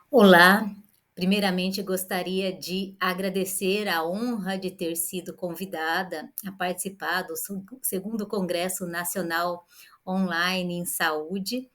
Olá, primeiramente gostaria de agradecer a honra de ter sido convidada a participar do segundo Congresso Nacional Online em Saúde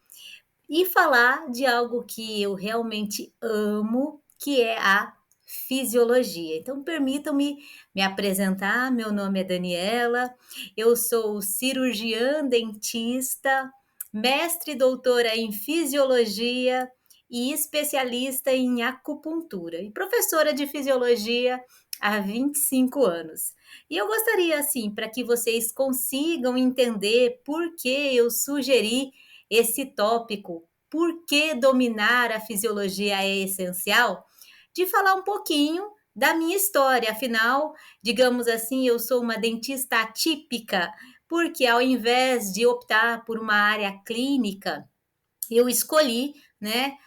e falar de algo que eu realmente amo, que é a fisiologia. Então, permitam-me me apresentar. Meu nome é Daniela, eu sou cirurgiã dentista, mestre e doutora em fisiologia e especialista em acupuntura e professora de fisiologia há 25 anos. E eu gostaria, assim, para que vocês consigam entender por que eu sugeri esse tópico, por que dominar a fisiologia é essencial, de falar um pouquinho da minha história. Afinal, digamos assim, eu sou uma dentista atípica, porque ao invés de optar por uma área clínica, eu escolhi, né,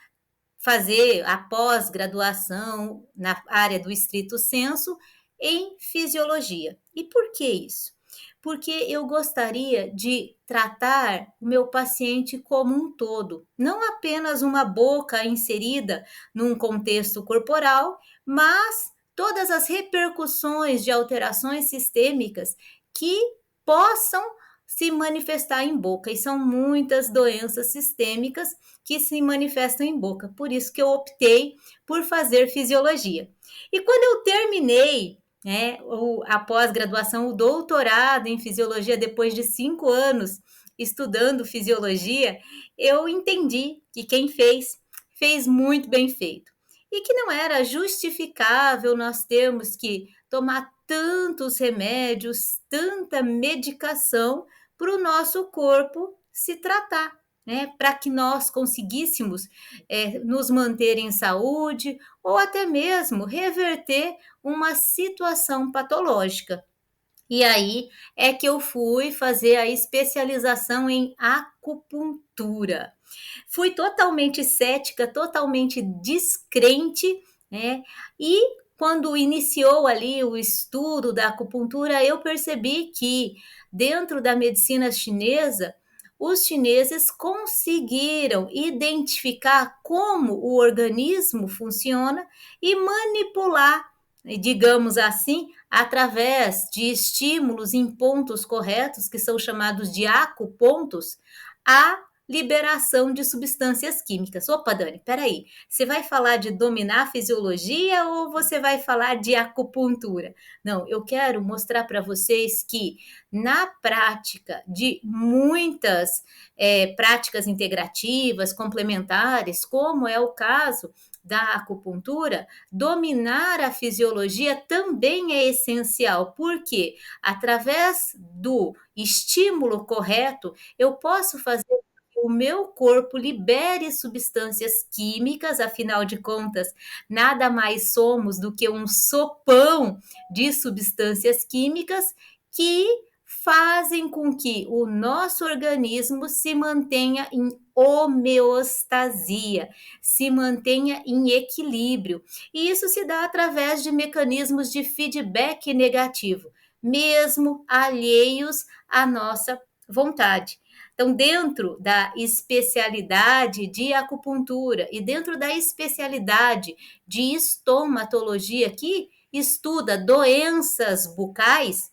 fazer a pós-graduação na área do estrito sensu em fisiologia. E por que isso? Porque eu gostaria de tratar o meu paciente como um todo, não apenas uma boca inserida num contexto corporal, mas todas as repercussões de alterações sistêmicas que possam se manifestar em boca, e são muitas doenças sistêmicas que se manifestam em boca. Por isso que eu optei por fazer fisiologia. E quando eu terminei, né, a pós-graduação, o doutorado em fisiologia, depois de 5 anos estudando fisiologia, eu entendi que quem fez, fez muito bem feito. E que não era justificável nós termos que tomar tantos remédios, tanta medicação para o nosso corpo se tratar, né? Para que nós conseguíssemos nos manter em saúde ou até mesmo reverter uma situação patológica. E aí é que eu fui fazer a especialização em acupuntura. Fui totalmente cética, totalmente descrente, né? E quando iniciou ali o estudo da acupuntura, eu percebi que dentro da medicina chinesa, os chineses conseguiram identificar como o organismo funciona e manipular, digamos assim, através de estímulos em pontos corretos, que são chamados de acupontos, a liberação de substâncias químicas. Opa, Dani, peraí, você vai falar de dominar a fisiologia ou você vai falar de acupuntura? Não, eu quero mostrar para vocês que na prática de muitas práticas integrativas, complementares, como é o caso da acupuntura, dominar a fisiologia também é essencial, porque através do estímulo correto, eu posso fazer que o meu corpo libere substâncias químicas, afinal de contas, nada mais somos do que um sopão de substâncias químicas que fazem com que o nosso organismo se mantenha em homeostasia, se mantenha em equilíbrio. E isso se dá através de mecanismos de feedback negativo, mesmo alheios à nossa vontade. Então, dentro da especialidade de acupuntura e dentro da especialidade de estomatologia, que estuda doenças bucais,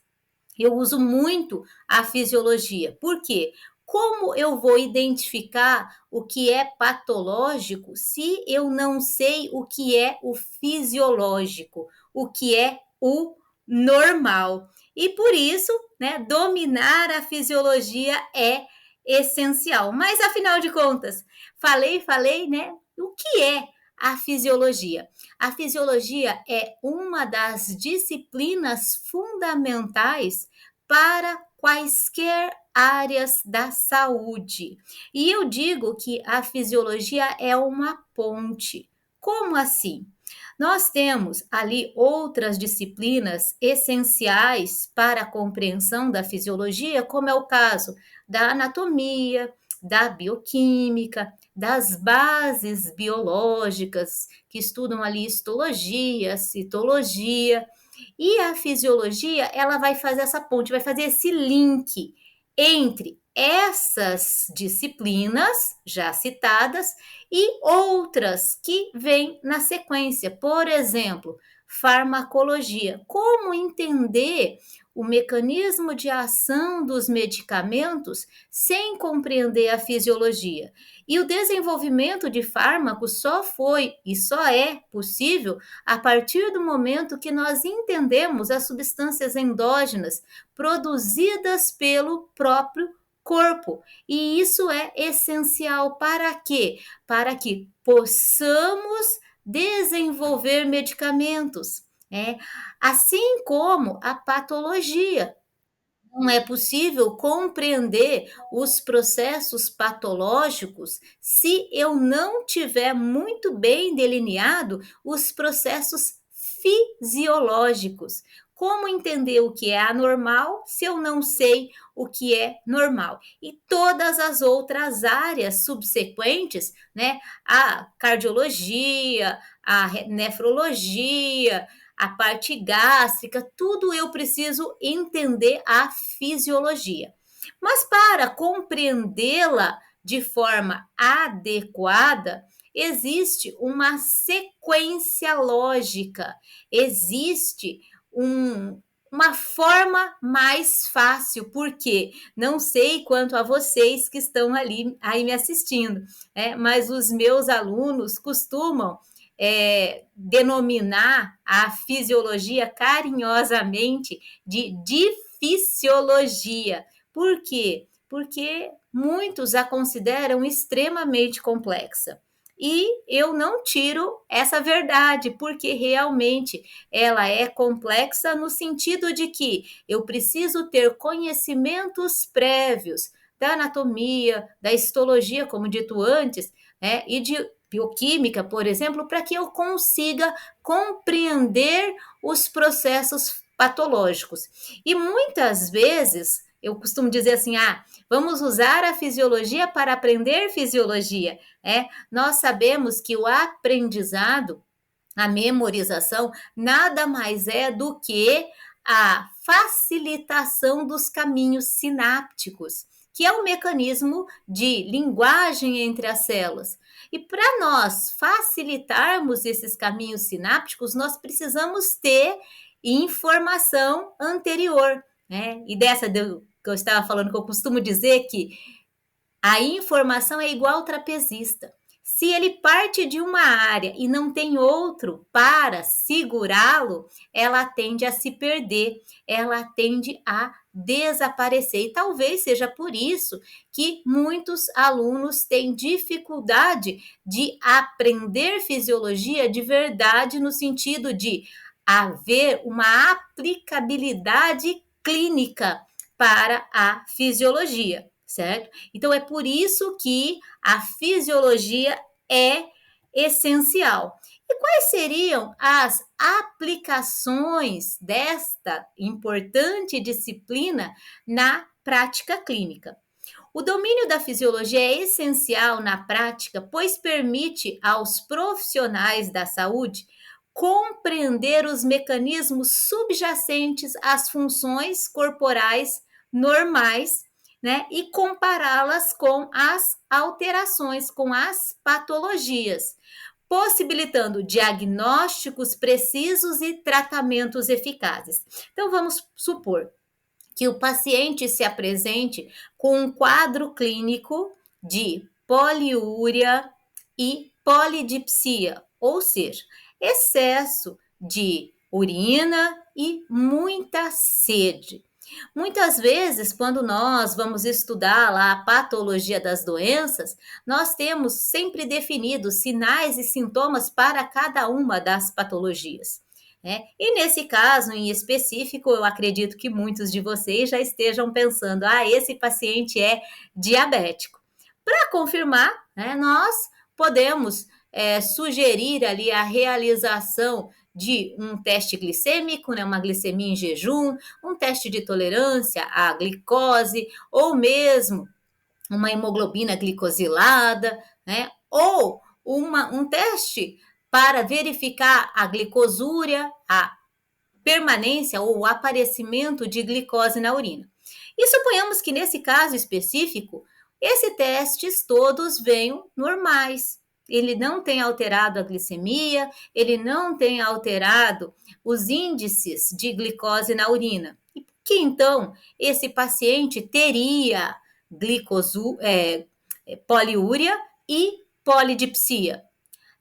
eu uso muito a fisiologia. Por quê? Como eu vou identificar o que é patológico se eu não sei o que é o fisiológico, o que é o normal? E por isso, né, dominar a fisiologia é essencial. Mas afinal de contas, falei, né? O que é a fisiologia? A fisiologia é uma das disciplinas fundamentais para quaisquer áreas da saúde. E eu digo que a fisiologia é uma ponte. Como assim? Nós temos ali outras disciplinas essenciais para a compreensão da fisiologia, como é o caso da anatomia, da bioquímica, das bases biológicas, que estudam ali histologia, citologia, e a fisiologia, ela vai fazer essa ponte, vai fazer esse link entre essas disciplinas já citadas e outras que vêm na sequência. Por exemplo, farmacologia. Como entender o mecanismo de ação dos medicamentos sem compreender a fisiologia? E o desenvolvimento de fármacos só foi e só é possível a partir do momento que nós entendemos as substâncias endógenas produzidas pelo próprio corpo. E isso é essencial para quê? Para que possamos desenvolver medicamentos, né? Assim como a patologia. Não é possível compreender os processos patológicos se eu não tiver muito bem delineado os processos fisiológicos. Como entender o que é anormal se eu não sei o que é normal? E todas as outras áreas subsequentes, né? A cardiologia, a nefrologia, a parte gástrica, tudo eu preciso entender a fisiologia. Mas para compreendê-la de forma adequada, existe uma sequência lógica, existe uma forma mais fácil, porque não sei quanto a vocês que estão ali aí me assistindo, mas os meus alunos costumam denominar a fisiologia carinhosamente de difisiologia. Por quê? Porque muitos a consideram extremamente complexa. E eu não tiro essa verdade, porque realmente ela é complexa no sentido de que eu preciso ter conhecimentos prévios da anatomia, da histologia, como dito antes, e de bioquímica, por exemplo, para que eu consiga compreender os processos patológicos. E muitas vezes eu costumo dizer assim: vamos usar a fisiologia para aprender fisiologia. Nós sabemos que o aprendizado, a memorização, nada mais é do que a facilitação dos caminhos sinápticos, que é o mecanismo de linguagem entre as células. E para nós facilitarmos esses caminhos sinápticos, nós precisamos ter informação anterior, né? E dessa que eu estava falando, que eu costumo dizer que a informação é igual ao trapezista. Se ele parte de uma área e não tem outro para segurá-lo, ela tende a se perder, ela tende a desaparecer. E talvez seja por isso que muitos alunos têm dificuldade de aprender fisiologia de verdade, no sentido de haver uma aplicabilidade clínica para a fisiologia, certo? Então é por isso que a fisiologia é essencial. E quais seriam as aplicações desta importante disciplina na prática clínica? O domínio da fisiologia é essencial na prática, pois permite aos profissionais da saúde compreender os mecanismos subjacentes às funções corporais normais, né, e compará-las com as alterações, com as patologias, possibilitando diagnósticos precisos e tratamentos eficazes. Então, vamos supor que o paciente se apresente com um quadro clínico de poliúria e polidipsia, ou seja, excesso de urina e muita sede. Muitas vezes, quando nós vamos estudar lá a patologia das doenças, nós temos sempre definidos sinais e sintomas para cada uma das patologias. E nesse caso em específico, eu acredito que muitos de vocês já estejam pensando: esse paciente é diabético. Para confirmar, nós podemos sugerir ali a realização de um teste glicêmico, uma glicemia em jejum, um teste de tolerância à glicose, ou mesmo uma hemoglobina glicosilada, ou um teste para verificar a glicosúria, a permanência ou o aparecimento de glicose na urina. E suponhamos que nesse caso específico, esses testes todos venham normais. Ele não tem alterado a glicemia, ele não tem alterado os índices de glicose na urina. E que então esse paciente teria poliúria e polidipsia?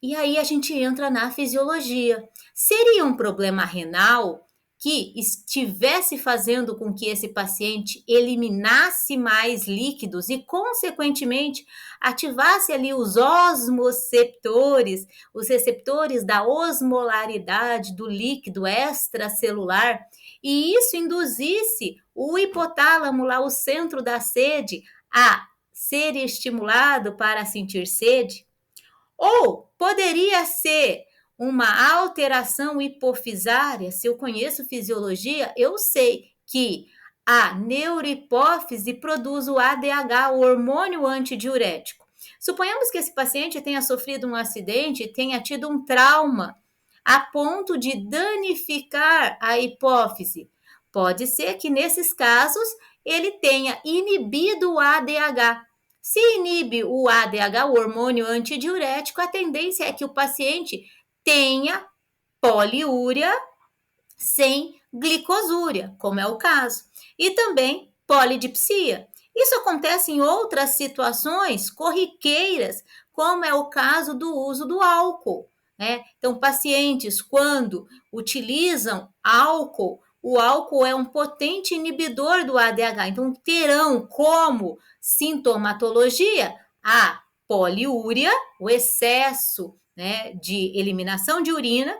E aí a gente entra na fisiologia. Seria um problema renal que estivesse fazendo com que esse paciente eliminasse mais líquidos e, consequentemente, ativasse ali os osmoceptores, os receptores da osmolaridade do líquido extracelular, e isso induzisse o hipotálamo, lá o centro da sede, a ser estimulado para sentir sede? Ou poderia ser uma alteração hipofisária. Se eu conheço fisiologia, eu sei que a neurohipófise produz o ADH, o hormônio antidiurético. Suponhamos que esse paciente tenha sofrido um acidente, tenha tido um trauma a ponto de danificar a hipófise. Pode ser que nesses casos ele tenha inibido o ADH. Se inibe o ADH, o hormônio antidiurético, a tendência é que o paciente tenha poliúria sem glicosúria, como é o caso, e também polidipsia. Isso acontece em outras situações corriqueiras, como é o caso do uso do álcool, né? Então, pacientes, quando utilizam álcool, o álcool é um potente inibidor do ADH, então terão como sintomatologia a poliúria, o excesso, né, de eliminação de urina,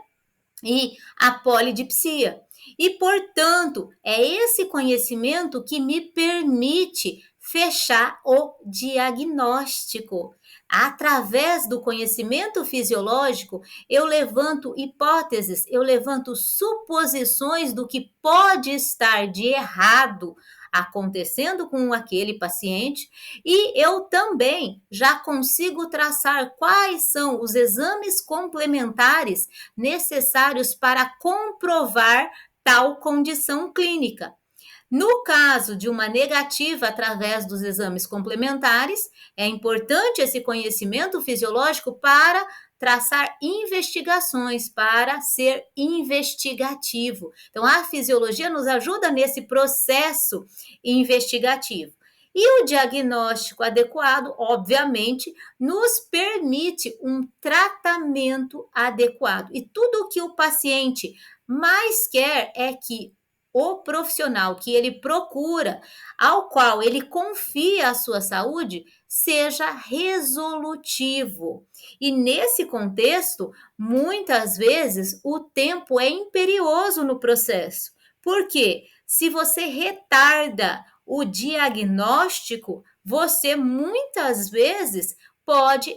e a polidipsia. E, portanto, é esse conhecimento que me permite fechar o diagnóstico. Através do conhecimento fisiológico, eu levanto hipóteses, eu levanto suposições do que pode estar de errado acontecendo com aquele paciente, e eu também já consigo traçar quais são os exames complementares necessários para comprovar tal condição clínica. No caso de uma negativa através dos exames complementares, é importante esse conhecimento fisiológico para traçar investigações, para ser investigativo. Então, a fisiologia nos ajuda nesse processo investigativo. E o diagnóstico adequado, obviamente, nos permite um tratamento adequado. E tudo o que o paciente mais quer é que o profissional que ele procura, ao qual ele confia a sua saúde, seja resolutivo. E nesse contexto, muitas vezes o tempo é imperioso no processo. Por quê? Se você retarda o diagnóstico, você muitas vezes pode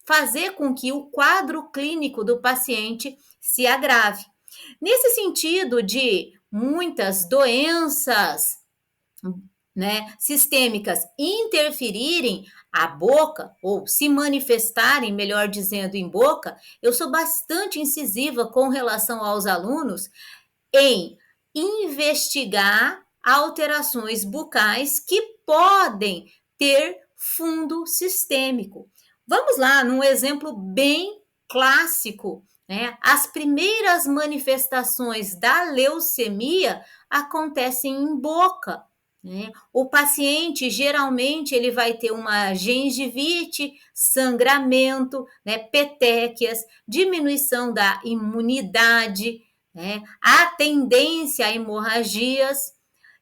fazer com que o quadro clínico do paciente se agrave. Nesse sentido de muitas doenças, né, sistêmicas interferirem a boca, ou se manifestarem, melhor dizendo, em boca, eu sou bastante incisiva com relação aos alunos em investigar alterações bucais que podem ter fundo sistêmico. Vamos lá, num exemplo bem clássico, né? As primeiras manifestações da leucemia acontecem em boca, né? O paciente geralmente ele vai ter uma gengivite, sangramento, né? Petequias, diminuição da imunidade, né? A tendência a hemorragias.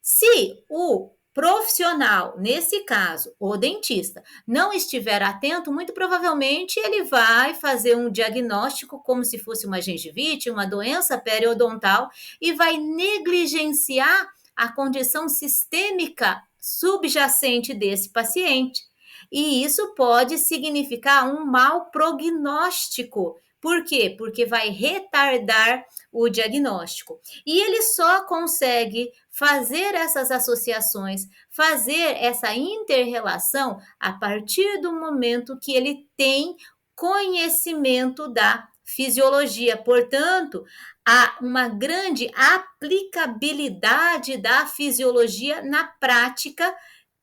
Se o profissional, nesse caso, o dentista, não estiver atento, muito provavelmente ele vai fazer um diagnóstico como se fosse uma gengivite, uma doença periodontal, e vai negligenciar a condição sistêmica subjacente desse paciente. E isso pode significar um mau prognóstico. Por quê? Porque vai retardar o diagnóstico. E ele só consegue fazer essas associações, fazer essa interrelação a partir do momento que ele tem conhecimento da fisiologia. Portanto, há uma grande aplicabilidade da fisiologia na prática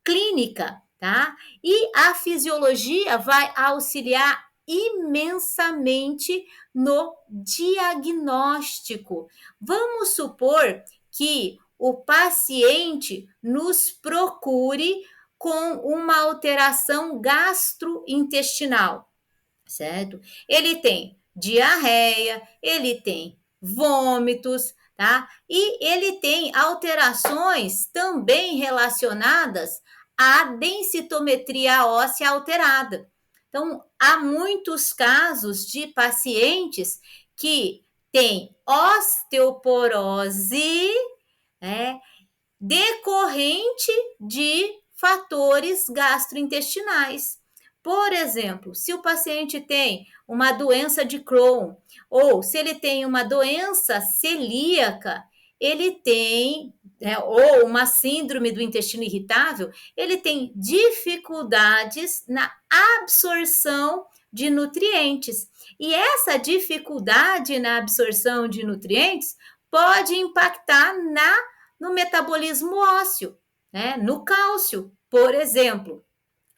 clínica, tá? E a fisiologia vai auxiliar imensamente no diagnóstico. Vamos supor que o paciente nos procure com uma alteração gastrointestinal, certo? Ele tem diarreia, ele tem vômitos, tá? E ele tem alterações também relacionadas à densitometria óssea alterada. Então, há muitos casos de pacientes que têm osteoporose, né, decorrente de fatores gastrointestinais. Por exemplo, se o paciente tem uma doença de Crohn ou se ele tem uma doença celíaca, ele tem, ou uma síndrome do intestino irritável, ele tem dificuldades na absorção de nutrientes. E essa dificuldade na absorção de nutrientes pode impactar no metabolismo ósseo, né? No cálcio, por exemplo.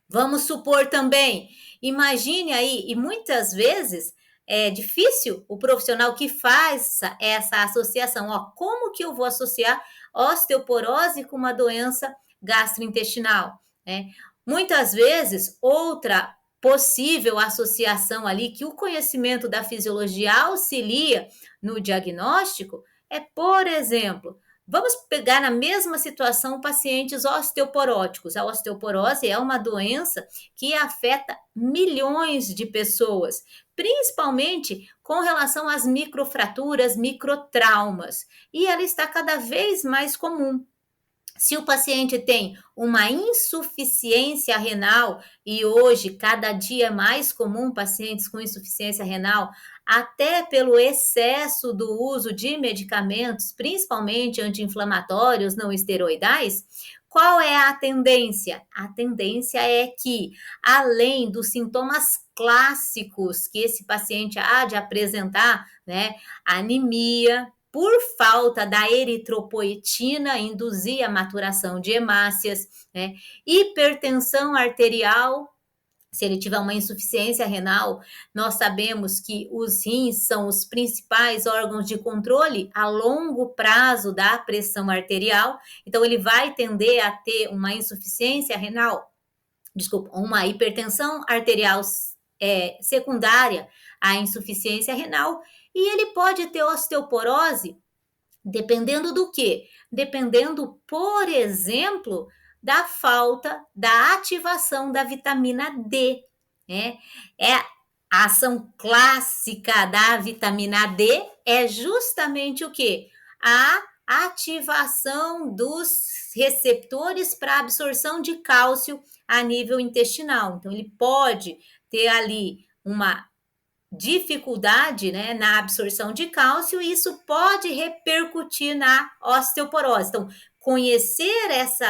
Vamos supor também, imagine aí, e muitas vezes é difícil o profissional que faz essa associação. Ó, como que eu vou associar osteoporose com uma doença gastrointestinal, né? Muitas vezes, outra possível associação ali que o conhecimento da fisiologia auxilia no diagnóstico é, por exemplo, vamos pegar na mesma situação pacientes osteoporóticos. A osteoporose é uma doença que afeta milhões de pessoas, principalmente com relação às microfraturas, microtraumas, e ela está cada vez mais comum. Se o paciente tem uma insuficiência renal, e hoje cada dia é mais comum pacientes com insuficiência renal, até pelo excesso do uso de medicamentos, principalmente anti-inflamatórios não esteroidais, qual é a tendência? A tendência é que, além dos sintomas clássicos que esse paciente há de apresentar, né, anemia, por falta da eritropoetina, induzir a maturação de hemácias, né? Hipertensão arterial, se ele tiver uma insuficiência renal, nós sabemos que os rins são os principais órgãos de controle a longo prazo da pressão arterial, então ele vai tender a ter uma insuficiência renal, desculpa, uma hipertensão arterial secundária à insuficiência renal, e ele pode ter osteoporose dependendo do quê? Dependendo, por exemplo, da falta da ativação da vitamina D, né? A ação clássica da vitamina D é justamente o quê? A ativação dos receptores para absorção de cálcio a nível intestinal. Então, ele pode ter ali uma dificuldade, né, na absorção de cálcio, e isso pode repercutir na osteoporose. Então, conhecer esse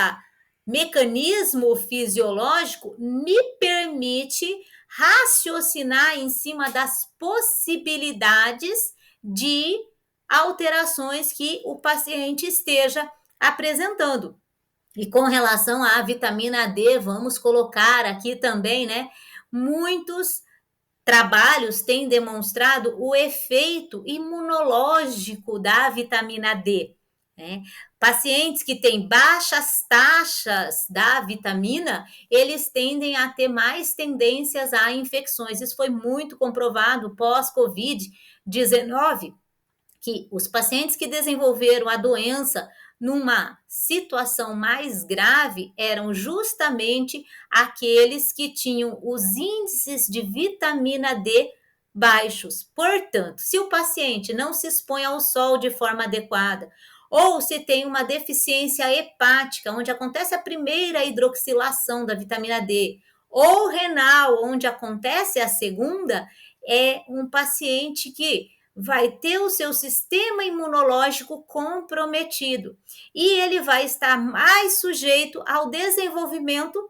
mecanismo fisiológico me permite raciocinar em cima das possibilidades de alterações que o paciente esteja apresentando. E com relação à vitamina D, vamos colocar aqui também, né, muitos trabalhos têm demonstrado o efeito imunológico da vitamina D, né? Pacientes que têm baixas taxas da vitamina, eles tendem a ter mais tendências a infecções. Isso foi muito comprovado pós-Covid-19, que os pacientes que desenvolveram a doença numa situação mais grave eram justamente aqueles que tinham os índices de vitamina D baixos. Portanto, se o paciente não se expõe ao sol de forma adequada, ou se tem uma deficiência hepática, onde acontece a primeira hidroxilação da vitamina D, ou renal, onde acontece a segunda, é um paciente que vai ter o seu sistema imunológico comprometido e ele vai estar mais sujeito ao desenvolvimento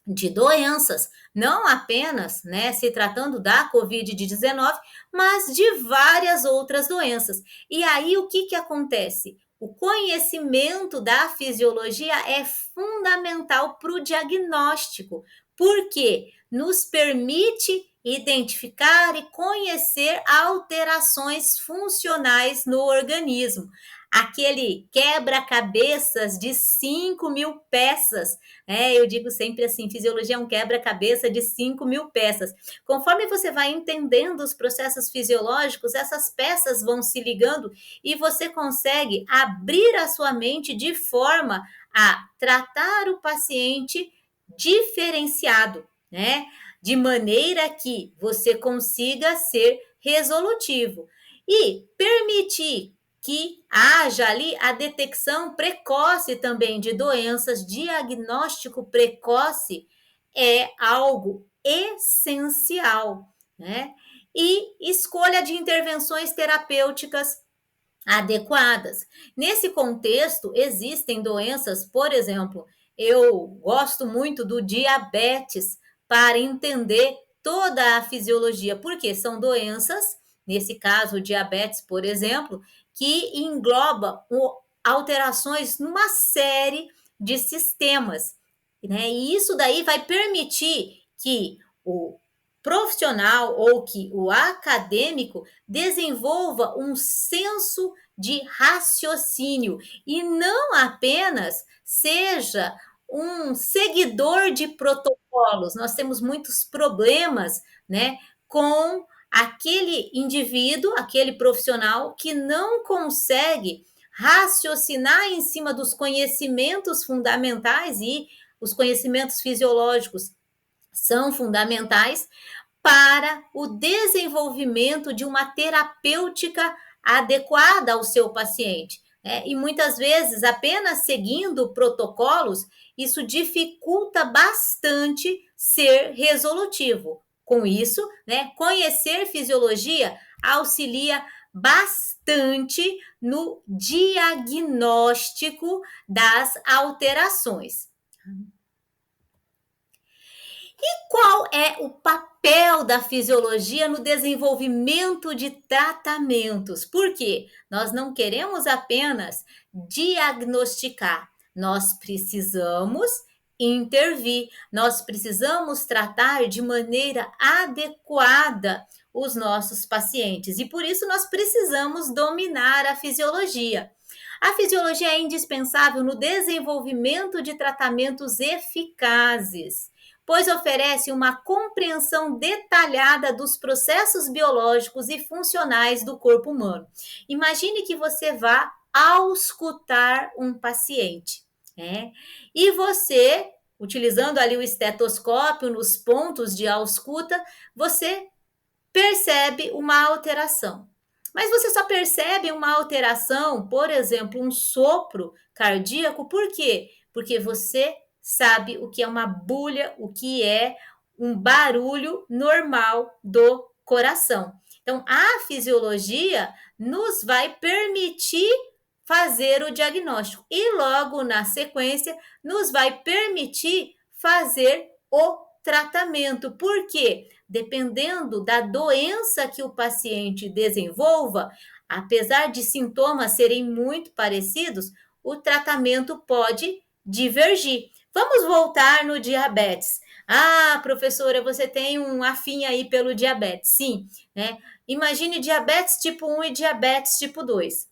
de doenças, não apenas, né, se tratando da Covid-19, mas de várias outras doenças. E aí o que acontece? O conhecimento da fisiologia é fundamental para o diagnóstico, porque nos permite identificar e conhecer alterações funcionais no organismo. Aquele quebra-cabeças de 5.000 peças, eu digo sempre assim, fisiologia é um quebra-cabeça de 5.000 peças. Conforme você vai entendendo os processos fisiológicos, essas peças vão se ligando e você consegue abrir a sua mente de forma a tratar o paciente diferenciado, né? De maneira que você consiga ser resolutivo e permitir que haja ali a detecção precoce também de doenças, diagnóstico precoce é algo essencial, né? E escolha de intervenções terapêuticas adequadas. Nesse contexto, existem doenças, por exemplo, eu gosto muito do diabetes para entender toda a fisiologia, porque são doenças, nesse caso, o diabetes, por exemplo, que engloba alterações numa série de sistemas, né? E isso daí vai permitir que o profissional ou que o acadêmico desenvolva um senso de raciocínio e não apenas seja um seguidor de protocolos. Nós temos muitos problemas, né, com aquele indivíduo, aquele profissional que não consegue raciocinar em cima dos conhecimentos fundamentais, e os conhecimentos fisiológicos são fundamentais para o desenvolvimento de uma terapêutica adequada ao seu paciente. E muitas vezes, apenas seguindo protocolos, isso dificulta bastante ser resolutivo. Com isso, né, conhecer fisiologia auxilia bastante no diagnóstico das alterações. Qual é o papel da fisiologia no desenvolvimento de tratamentos? Porque nós não queremos apenas diagnosticar, nós precisamos intervir, nós precisamos tratar de maneira adequada os nossos pacientes e por isso nós precisamos dominar a fisiologia. A fisiologia é indispensável no desenvolvimento de tratamentos eficazes, pois oferece uma compreensão detalhada dos processos biológicos e funcionais do corpo humano. Imagine que você vá auscultar um paciente, né? E você, utilizando ali o estetoscópio nos pontos de ausculta, você percebe uma alteração. Mas você só percebe uma alteração, por exemplo, um sopro cardíaco, por quê? Porque você sabe o que é uma bulha, o que é um barulho normal do coração. Então, a fisiologia nos vai permitir fazer o diagnóstico e logo na sequência nos vai permitir fazer o tratamento. Por quê? Dependendo da doença que o paciente desenvolva, apesar de sintomas serem muito parecidos, o tratamento pode divergir. Vamos voltar no diabetes. Ah, professora, você tem um afim aí pelo diabetes. Sim, né? Imagine diabetes tipo 1 e diabetes tipo 2.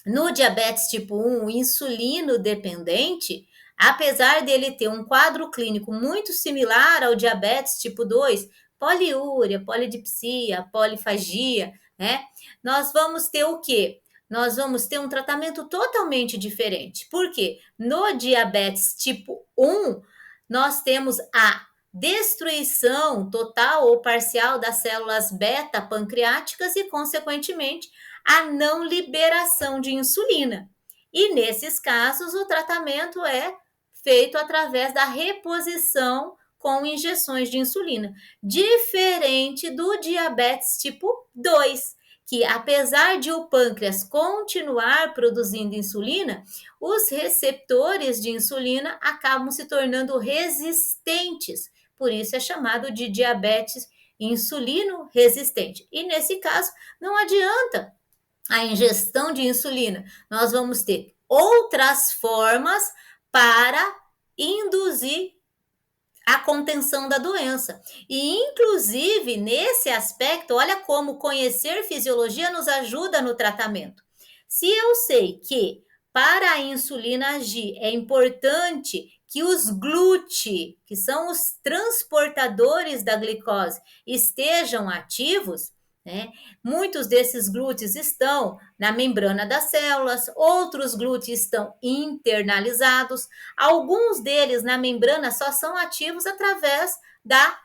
No diabetes tipo 1, insulino dependente, apesar dele ter um quadro clínico muito similar ao diabetes tipo 2, poliúria, polidipsia, polifagia, né? Nós vamos ter o quê? Nós vamos ter um tratamento totalmente diferente. Por quê? No diabetes tipo 1, nós temos a destruição total ou parcial das células beta pancreáticas e, consequentemente, a não liberação de insulina. E nesses casos, o tratamento é feito através da reposição com injeções de insulina, diferente do diabetes tipo 2, que apesar de o pâncreas continuar produzindo insulina, os receptores de insulina acabam se tornando resistentes. Por isso é chamado de diabetes insulino resistente. E nesse caso, não adianta a ingestão de insulina. Nós vamos ter outras formas para induzir a contenção da doença. E, inclusive, nesse aspecto, olha como conhecer fisiologia nos ajuda no tratamento. Se eu sei que para a insulina agir é importante que os GLUT, que são os transportadores da glicose, estejam ativos, né? Muitos desses glúteos estão na membrana das células, outros glúteos estão internalizados, alguns deles na membrana só são ativos através da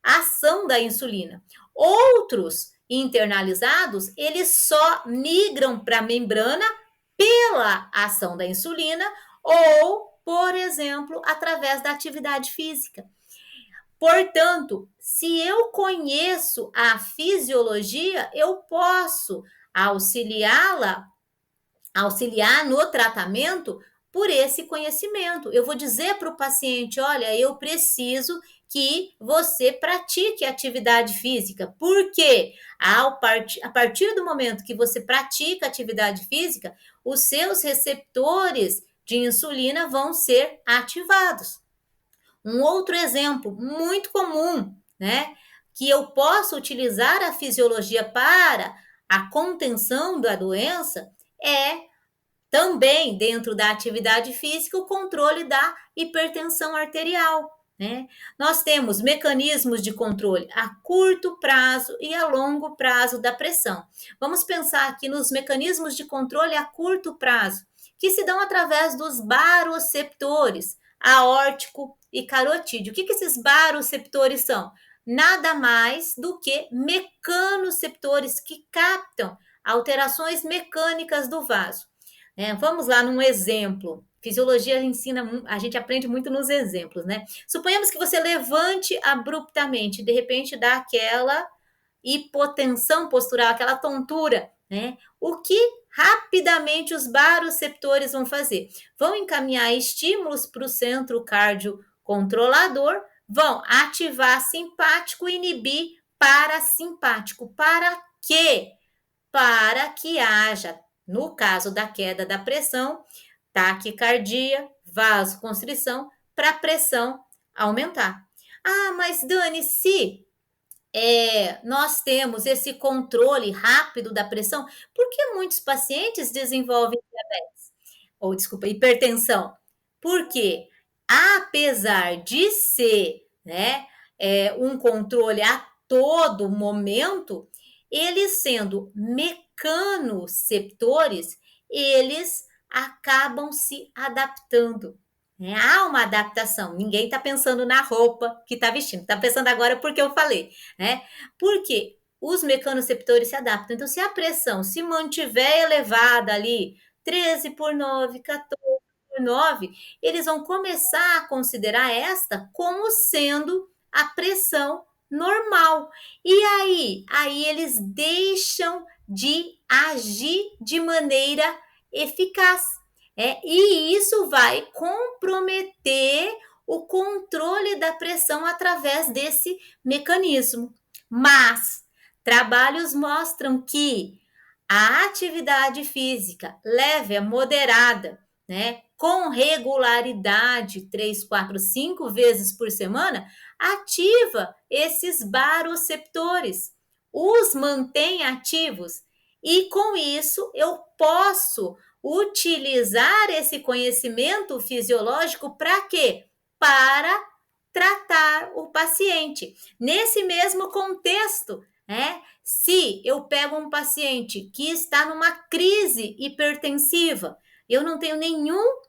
ação da insulina. Outros internalizados, eles só migram para a membrana pela ação da insulina ou, por exemplo, através da atividade física. Portanto, se eu conheço a fisiologia, eu posso auxiliar no tratamento por esse conhecimento. Eu vou dizer para o paciente: olha, eu preciso que você pratique atividade física, porque a partir do momento que você pratica atividade física, os seus receptores de insulina vão ser ativados. Um outro exemplo muito comum, né, que eu posso utilizar a fisiologia para a contenção da doença é também, dentro da atividade física, o controle da hipertensão arterial, né? Nós temos mecanismos de controle a curto prazo e a longo prazo da pressão. Vamos pensar aqui nos mecanismos de controle a curto prazo, que se dão através dos baroceptores aórtico e carotídeo. O que esses baroceptores são? Nada mais do que mecanoceptores que captam alterações mecânicas do vaso. Vamos lá num exemplo. Fisiologia ensina, a gente aprende muito nos exemplos, né? Suponhamos que você levante abruptamente, de repente dá aquela hipotensão postural, aquela tontura, né? O que rapidamente os baroceptores vão fazer? Vão encaminhar estímulos para o centro cardiocontrolador, vão ativar simpático e inibir parasimpático. Para quê? Para que haja, no caso da queda da pressão, taquicardia, vasoconstrição, para a pressão aumentar. Ah, mas Dani, se nós temos esse controle rápido da pressão, por que muitos pacientes desenvolvem diabetes? Ou, desculpa, hipertensão? Porque, apesar de ser, né, um controle a todo momento, eles sendo mecanoceptores, eles acabam se adaptando. Né? Há uma adaptação. Ninguém está pensando na roupa que está vestindo. Está pensando agora porque eu falei. Né? Porque os mecanoceptores se adaptam. Então, se a pressão se mantiver elevada ali, 13/9, 14/9, eles vão começar a considerar esta como sendo a pressão normal. E aí eles deixam de agir de maneira eficaz. E isso vai comprometer o controle da pressão através desse mecanismo. Mas trabalhos mostram que a atividade física leve a moderada, né, com regularidade, 3, 4, 5 vezes por semana, ativa esses baroceptores, os mantém ativos, e com isso eu posso utilizar esse conhecimento fisiológico para quê? Para tratar o paciente. Nesse mesmo contexto, se eu pego um paciente que está numa crise hipertensiva, eu não tenho nenhum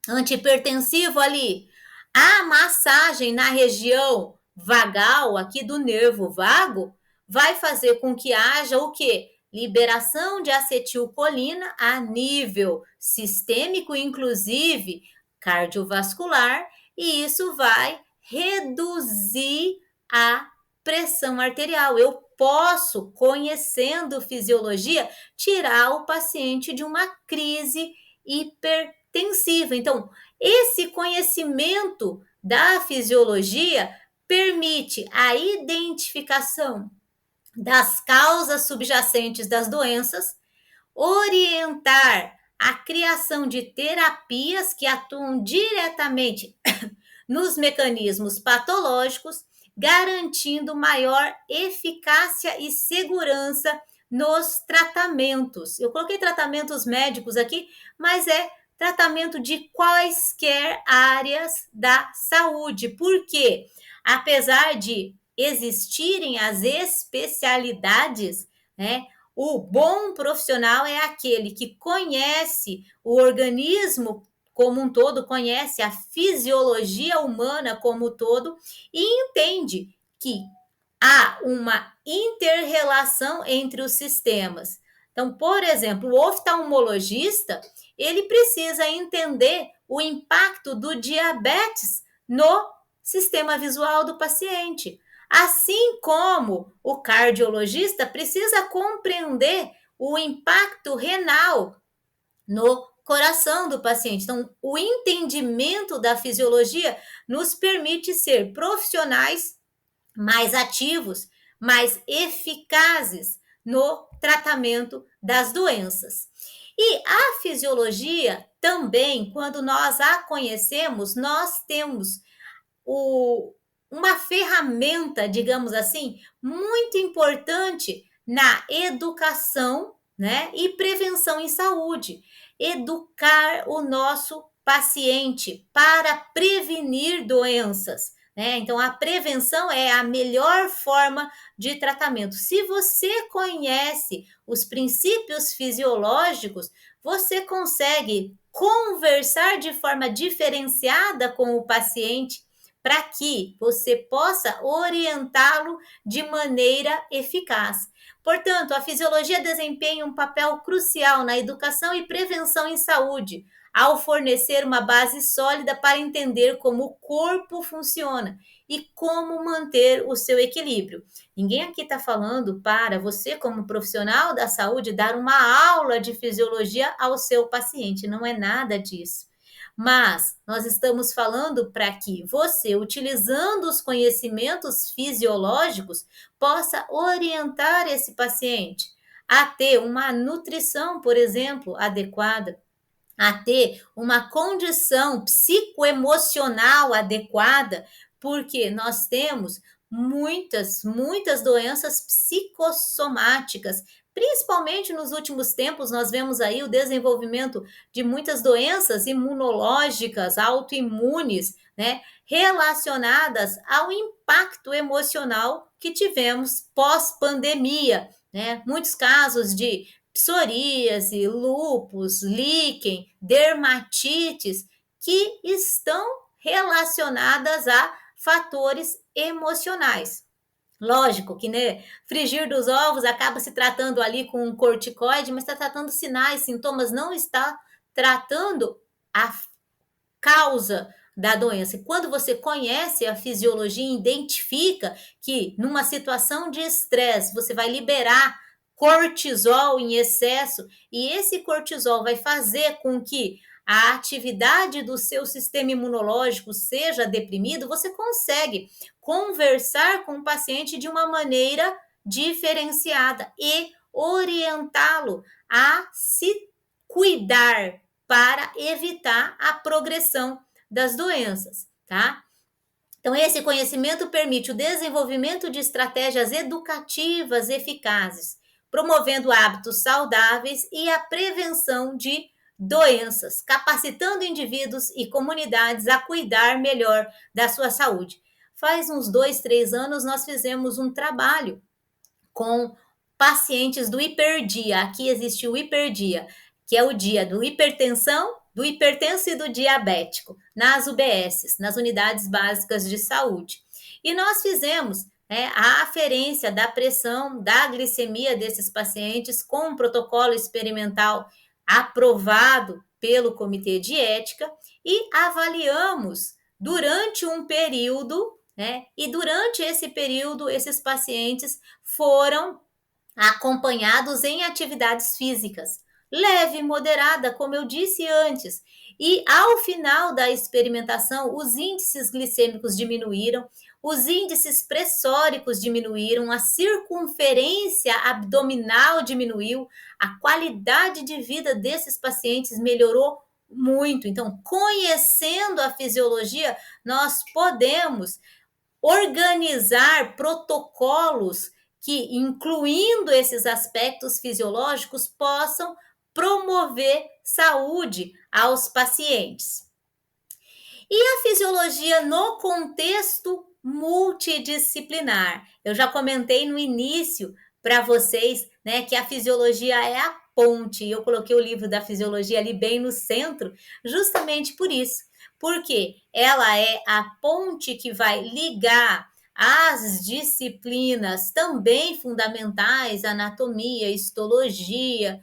antihipertensivo ali, a massagem na região vagal, aqui do nervo vago, vai fazer com que haja o quê? Liberação de acetilcolina a nível sistêmico, inclusive cardiovascular, e isso vai reduzir a pressão arterial. Eu posso, conhecendo fisiologia, tirar o paciente de uma crise hipertensiva. Então, esse conhecimento da fisiologia permite a identificação das causas subjacentes das doenças, orientar a criação de terapias que atuam diretamente nos mecanismos patológicos, garantindo maior eficácia e segurança nos tratamentos. Eu coloquei tratamentos médicos aqui, mas é tratamento de quaisquer áreas da saúde, porque apesar de existirem as especialidades, né, o bom profissional é aquele que conhece o organismo como um todo, conhece a fisiologia humana como um todo e entende que há uma inter-relação entre os sistemas. Então, por exemplo, o oftalmologista, ele precisa entender o impacto do diabetes no sistema visual do paciente. Assim como o cardiologista precisa compreender o impacto renal no coração do paciente. Então, o entendimento da fisiologia nos permite ser profissionais mais ativos, mais eficazes no tratamento das doenças. E a fisiologia também, quando nós a conhecemos, nós temos uma ferramenta, digamos assim, muito importante na educação, né, e prevenção em saúde. Educar o nosso paciente para prevenir doenças, né? Então, a prevenção é a melhor forma de tratamento. Se você conhece os princípios fisiológicos, você consegue conversar de forma diferenciada com o paciente para que você possa orientá-lo de maneira eficaz. Portanto, a fisiologia desempenha um papel crucial na educação e prevenção em saúde, ao fornecer uma base sólida para entender como o corpo funciona e como manter o seu equilíbrio. Ninguém aqui está falando para você, como profissional da saúde, dar uma aula de fisiologia ao seu paciente, não é nada disso. Mas nós estamos falando para que você, utilizando os conhecimentos fisiológicos, possa orientar esse paciente a ter uma nutrição, por exemplo, adequada, a ter uma condição psicoemocional adequada, porque nós temos muitas doenças psicossomáticas. Principalmente nos últimos tempos, nós vemos aí o desenvolvimento de muitas doenças imunológicas, autoimunes, né, relacionadas ao impacto emocional que tivemos pós-pandemia, né? Muitos casos de psoríase, lúpus, líquen, dermatites, que estão relacionadas a fatores emocionais. Lógico que, né, frigir dos ovos acaba se tratando ali com um corticoide, mas está tratando sinais, sintomas, não está tratando a causa da doença. E quando você conhece a fisiologia e identifica que numa situação de estresse você vai liberar cortisol em excesso e esse cortisol vai fazer com que a atividade do seu sistema imunológico seja deprimido, você consegue conversar com o paciente de uma maneira diferenciada e orientá-lo a se cuidar para evitar a progressão das doenças, tá? Então, esse conhecimento permite o desenvolvimento de estratégias educativas eficazes, promovendo hábitos saudáveis e a prevenção de doenças, capacitando indivíduos e comunidades a cuidar melhor da sua saúde. Faz uns 2, 3 anos, nós fizemos um trabalho com pacientes do hiperdia. Aqui existe o hiperdia, que é o dia do hipertensão, do hipertenso e do diabético, nas UBSs, nas unidades básicas de saúde. E nós fizemos a aferência da pressão, da glicemia desses pacientes com um protocolo experimental aprovado pelo Comitê de Ética e avaliamos durante um período né? E durante esse período, esses pacientes foram acompanhados em atividades físicas, leve e moderada, como eu disse antes. E ao final da experimentação, os índices glicêmicos diminuíram, os índices pressóricos diminuíram, a circunferência abdominal diminuiu, a qualidade de vida desses pacientes melhorou muito. Então, conhecendo a fisiologia, nós podemos organizar protocolos que, incluindo esses aspectos fisiológicos, possam promover saúde aos pacientes. E a fisiologia no contexto multidisciplinar? Eu já comentei no início para vocês, né, que a fisiologia é a ponte. Eu coloquei o livro da fisiologia ali bem no centro, justamente por isso. Porque ela é a ponte que vai ligar as disciplinas também fundamentais, anatomia, histologia,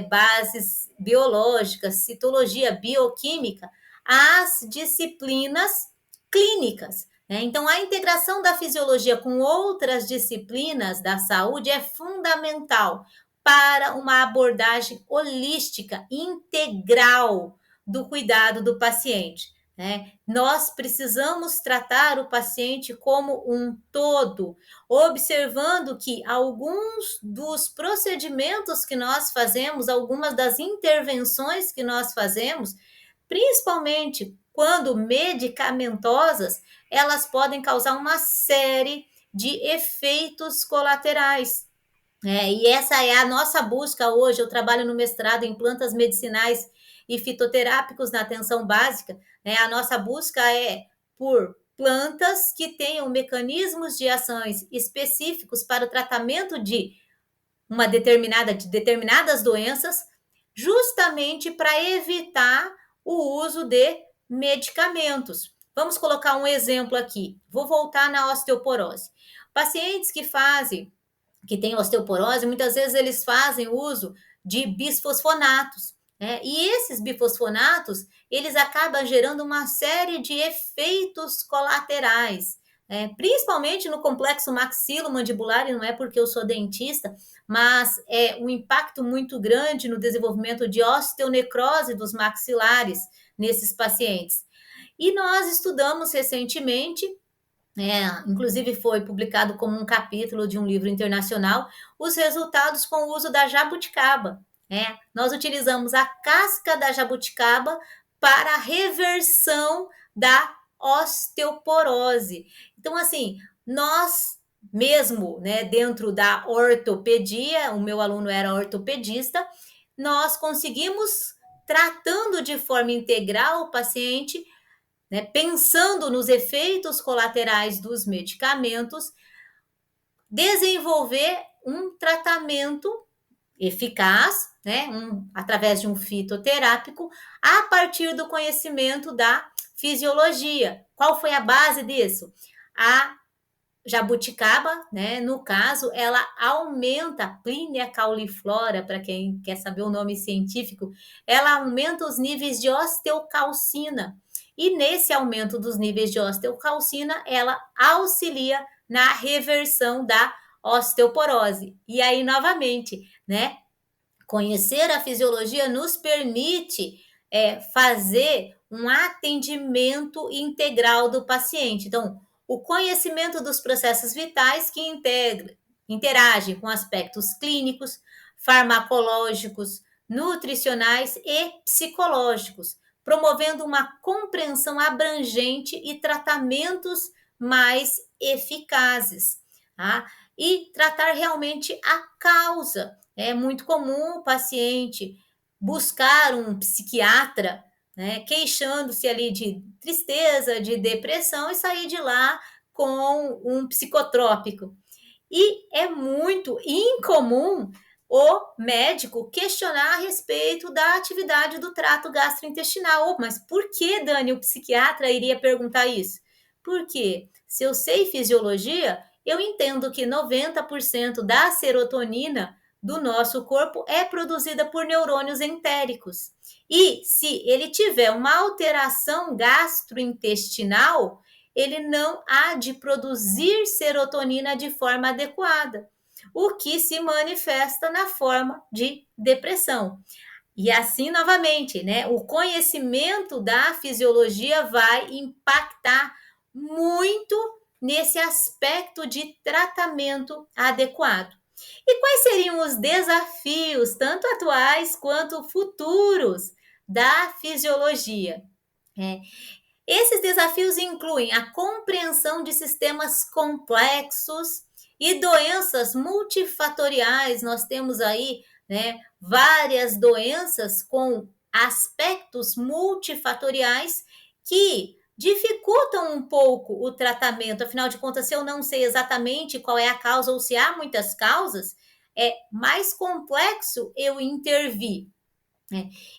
bases biológicas, citologia, bioquímica, as disciplinas clínicas. Né? Então, a integração da fisiologia com outras disciplinas da saúde é fundamental para uma abordagem holística, integral do cuidado do paciente. Né? Nós precisamos tratar o paciente como um todo, observando que alguns dos procedimentos que nós fazemos, algumas das intervenções que nós fazemos, principalmente quando medicamentosas, elas podem causar uma série de efeitos colaterais. E essa é a nossa busca hoje. Eu trabalho no mestrado em plantas medicinais e fitoterápicos na atenção básica. Né? A nossa busca é por plantas que tenham mecanismos de ações específicos para o tratamento de determinadas doenças, justamente para evitar o uso de medicamentos. Vamos colocar um exemplo aqui. Vou voltar na osteoporose. Pacientes que têm osteoporose, muitas vezes eles fazem uso de bisfosfonatos. Né? E esses bifosfonatos, eles acabam gerando uma série de efeitos colaterais, principalmente no complexo maxilo-mandibular, e não é porque eu sou dentista, mas é um impacto muito grande no desenvolvimento de osteonecrose dos maxilares nesses pacientes. E nós estudamos recentemente, inclusive foi publicado como um capítulo de um livro internacional, os resultados com o uso da jabuticaba. Nós utilizamos a casca da jabuticaba para a reversão da osteoporose. Então, assim, nós mesmo, dentro da ortopedia, o meu aluno era ortopedista, nós conseguimos, tratando de forma integral o paciente, pensando nos efeitos colaterais dos medicamentos, desenvolver um tratamento eficaz, através de um fitoterápico, a partir do conhecimento da fisiologia. Qual foi a base disso? A jabuticaba, no caso, ela aumenta a Plínia cauliflora, para quem quer saber o nome científico, ela aumenta os níveis de osteocalcina. E nesse aumento dos níveis de osteocalcina, ela auxilia na reversão da osteoporose. E aí, novamente, conhecer a fisiologia nos permite fazer um atendimento integral do paciente. Então, o conhecimento dos processos vitais que interagem com aspectos clínicos, farmacológicos, nutricionais e psicológicos, promovendo uma compreensão abrangente e tratamentos mais eficazes. Tá? E tratar realmente a causa. É muito comum o paciente buscar um psiquiatra, queixando-se ali de tristeza, de depressão, e sair de lá com um psicotrópico. E é muito incomum o médico questionar a respeito da atividade do trato gastrointestinal. Mas por que, Dani, o psiquiatra iria perguntar isso? Porque se eu sei fisiologia, eu entendo que 90% da serotonina do nosso corpo é produzida por neurônios entéricos. E se ele tiver uma alteração gastrointestinal, ele não há de produzir serotonina de forma adequada, o que se manifesta na forma de depressão. E assim, novamente, né, o conhecimento da fisiologia vai impactar muito nesse aspecto de tratamento adequado. E quais seriam os desafios, tanto atuais quanto futuros, da fisiologia? É, esses desafios incluem a compreensão de sistemas complexos e doenças multifatoriais. Nós temos aí, né, várias doenças com aspectos multifatoriais que dificultam um pouco o tratamento. Afinal de contas, se eu não sei exatamente qual é a causa ou se há muitas causas, é mais complexo eu intervir.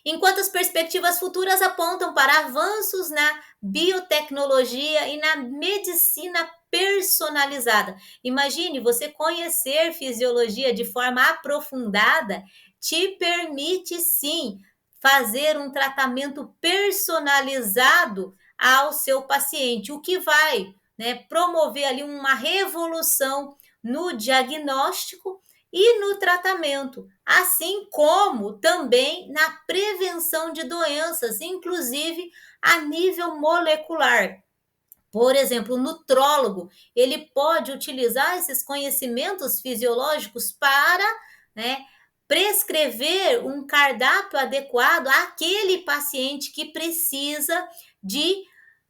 Enquanto as perspectivas futuras apontam para avanços na biotecnologia e na medicina personalizada. Imagine você conhecer fisiologia de forma aprofundada, te permite sim fazer um tratamento personalizado ao seu paciente, o que vai, né, promover ali uma revolução no diagnóstico e no tratamento, assim como também na prevenção de doenças, inclusive a nível molecular. Por exemplo, o nutrólogo, ele pode utilizar esses conhecimentos fisiológicos para, né, prescrever um cardápio adequado àquele paciente que precisa de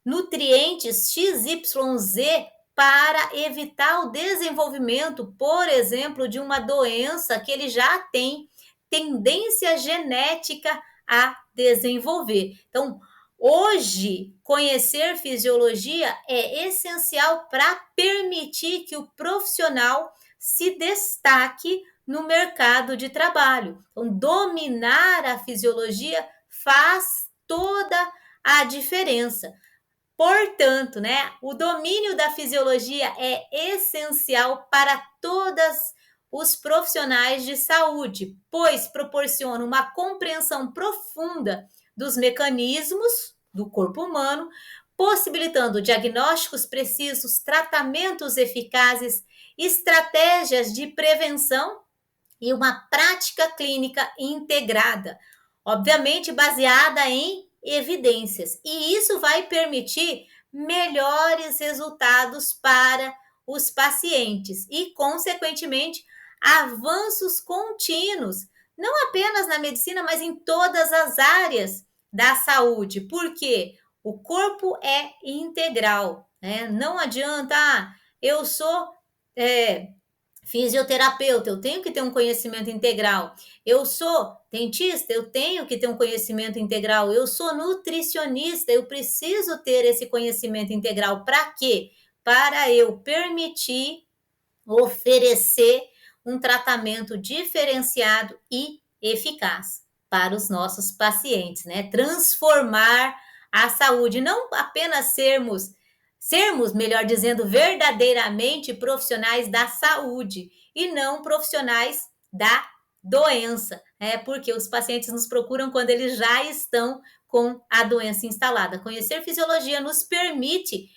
nutrientes XYZ para evitar o desenvolvimento, por exemplo, de uma doença que ele já tem tendência genética a desenvolver. Então, hoje, conhecer fisiologia é essencial para permitir que o profissional se destaque no mercado de trabalho. Então, dominar a fisiologia faz toda a diferença. Portanto, né, o domínio da fisiologia é essencial para todos os profissionais de saúde, pois proporciona uma compreensão profunda dos mecanismos do corpo humano, possibilitando diagnósticos precisos, tratamentos eficazes, estratégias de prevenção e uma prática clínica integrada, obviamente baseada em evidências. E isso vai permitir melhores resultados para os pacientes e, consequentemente, avanços contínuos, não apenas na medicina, mas em todas as áreas da saúde, porque o corpo é integral, né? Não adianta, eu sou fisioterapeuta, eu tenho que ter um conhecimento integral. Eu sou dentista, eu tenho que ter um conhecimento integral. Eu sou nutricionista, eu preciso ter esse conhecimento integral. Para quê? Para eu permitir oferecer um tratamento diferenciado e eficaz para os nossos pacientes, né? Transformar a saúde, não apenas sermos, melhor dizendo, verdadeiramente profissionais da saúde e não profissionais da doença, porque os pacientes nos procuram quando eles já estão com a doença instalada. Conhecer fisiologia nos permite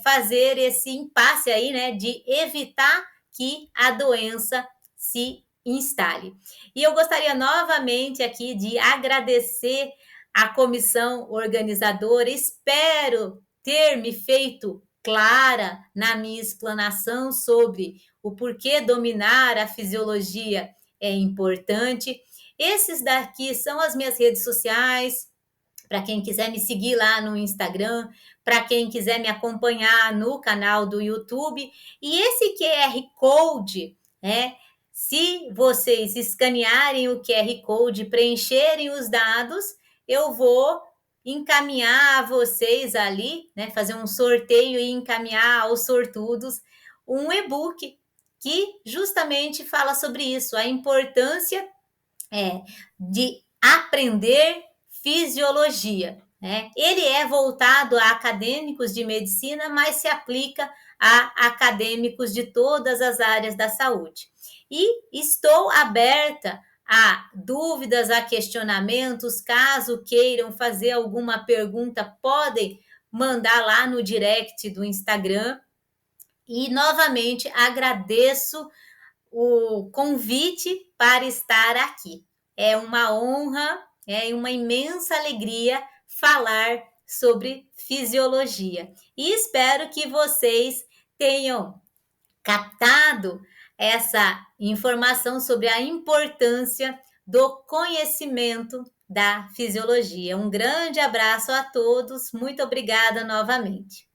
fazer esse impasse aí, né, de evitar que a doença se instale. E eu gostaria novamente aqui de agradecer a comissão organizadora, espero ter me feito clara na minha explanação sobre o porquê dominar a fisiologia é importante. Esses daqui são as minhas redes sociais, para quem quiser me seguir lá no Instagram, para quem quiser me acompanhar no canal do YouTube. E esse QR Code, se vocês escanearem o QR Code, preencherem os dados, eu vou encaminhar a vocês ali, né, fazer um sorteio e encaminhar aos sortudos um e-book que justamente fala sobre isso, a importância de aprender fisiologia. Ele é voltado a acadêmicos de medicina, mas se aplica a acadêmicos de todas as áreas da saúde. E estou aberta a dúvidas, a questionamentos, caso queiram fazer alguma pergunta, podem mandar lá no direct do Instagram. E novamente agradeço o convite para estar aqui. É uma honra, é uma imensa alegria falar sobre fisiologia. E espero que vocês tenham captado essa informação sobre a importância do conhecimento da fisiologia. Um grande abraço a todos, muito obrigada novamente.